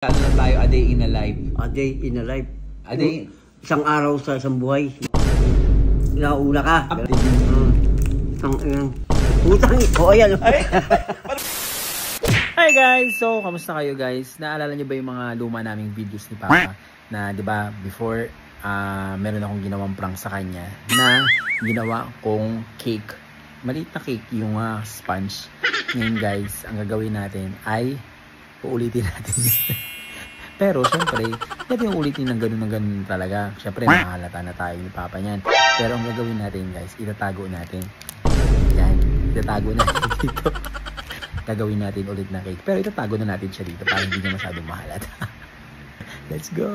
Ano lang tayo, a day in a life. A day in a life. A day... Isang araw sa isang buhay. Inauna ka. Utang. O, ayan. Hi guys! So, kamusta kayo guys? Naalala niyo ba yung mga luma naming videos ni Papa? Na, di ba, before, meron akong ginawang prank sa kanya na ginawa kong cake. Maliit na cake, yung sponge. Ngayon guys, ang gagawin natin ay uulitin natin. Pero syempre, pwede yung ulitin ng ganun talaga. Syempre, makahalata na tayo ni Papa niyan. Pero ang gagawin natin guys, itatago natin. Yan, itatago natin dito. Gagawin natin ulit na cake. Pero itatago na natin siya dito para hindi niya masyadong mahalata. Let's go!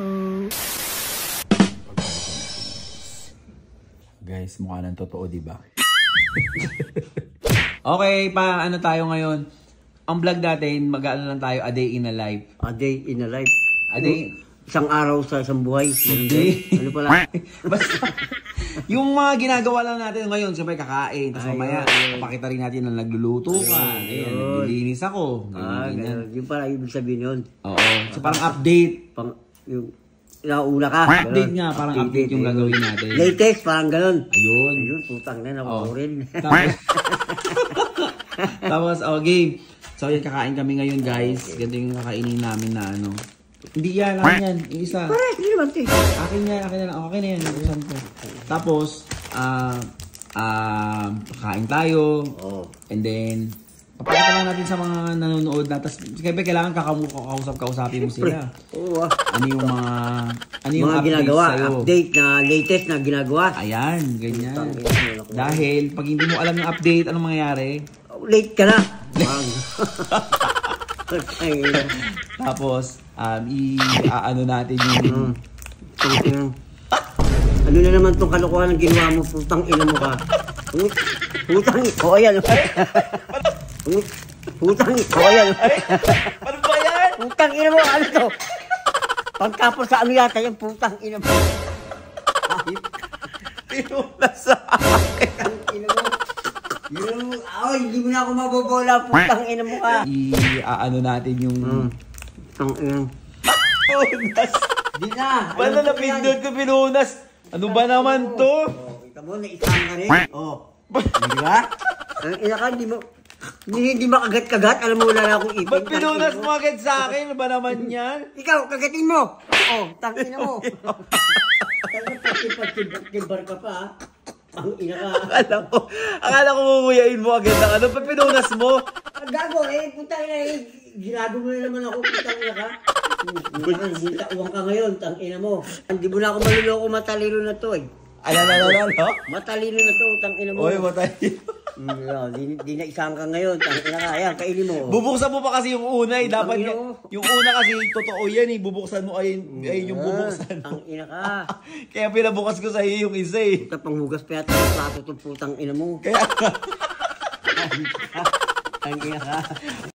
Guys, mukha ng totoo, diba? Okay, ano tayo ngayon? Ang vlog natin, mag-ano lang tayo, a day in a life. A day in a life. A day... Isang araw sa isang buhay. Hindi. Ano pala? Basta, yung mga ginagawa lang natin ngayon, siyempre kakain. Tapos mamaya, papakita rin natin na nagluluto ka. Ayan, naglilinis ako. Ganun. Yung pala ibig sabihin yun. Oo. So parang update. Yung inauna ka. Update nga, parang update yung gagawin natin. Latest, parang ganun. Ayun. Ayun, putang na, nakukurin. Tapos, game. So, yan, kakain kami ngayon, guys. Ganito yung kakainin namin na ano. Hindi yan, akin yan. Yung isa. Correct, hindi naman ito. Akin yan, akin na lang. Okay na yan, nagusan ko. Tapos, kakain tayo. And then, papakita lang natin sa mga nanonood na. Tapos, kailangan kausapin mo sila. Oo. Ano yung mga ginagawa, sa'yo? update na latest na ginagawa. Ayan, ganyan. Dahil, pag hindi mo alam yung update, anong mangyayari? Late ka na. Tapos, ano natin yung... Ano na naman itong kalokohan ng ginawa mo? Putang ina mo ka. Putang ina. O, ayan. Putang ina. O, ayan. Ano ba yan? Putang ina mo. Ano to? Pagkapos sa ano yata yung putang ina mo. Tinula sa akin. Putang ina mo. Ay, hindi mo na ako mabobola. Putang ina mo ka. Ano natin yung... Putang ina. Pinunas. Di na. Paano na pindot ko pinunas? Ano ba naman to? Ikaw mo, naisang ka rin. Di ba? Ang ina ka, hindi makagat-kagat. Alam mo, wala na akong ipin. Ba't pinunas mo agad sa akin? Ano ba naman yan? Ikaw, kagatin mo. Tangina mo. Pati-pati-bar ka pa, ha? Ang ina ka. Akala ko mumuyain mo agad ng ano. Ba't pinunas mo? Ang gago, putang ina, ginagawa mo na naman ako, putang ina ka. Uwang ka ngayon, tangina mo. Hindi mo na ako maluloko, matalino na to Ano? Matalino na to, tangina mo. Oy, matalino. Di na isang ka ngayon, tangina ka. Ayan, kainin mo. Bubuksan mo pa kasi yung una Dapat yung una kasi totoo yan Bubuksan mo ayun yung bubuksan mo. Tangina ka. Kaya pinabukas ko sa iyo yung isa Puta, panghugas pa yata ng plato itong putang ina mo. Kaya Tangina ka.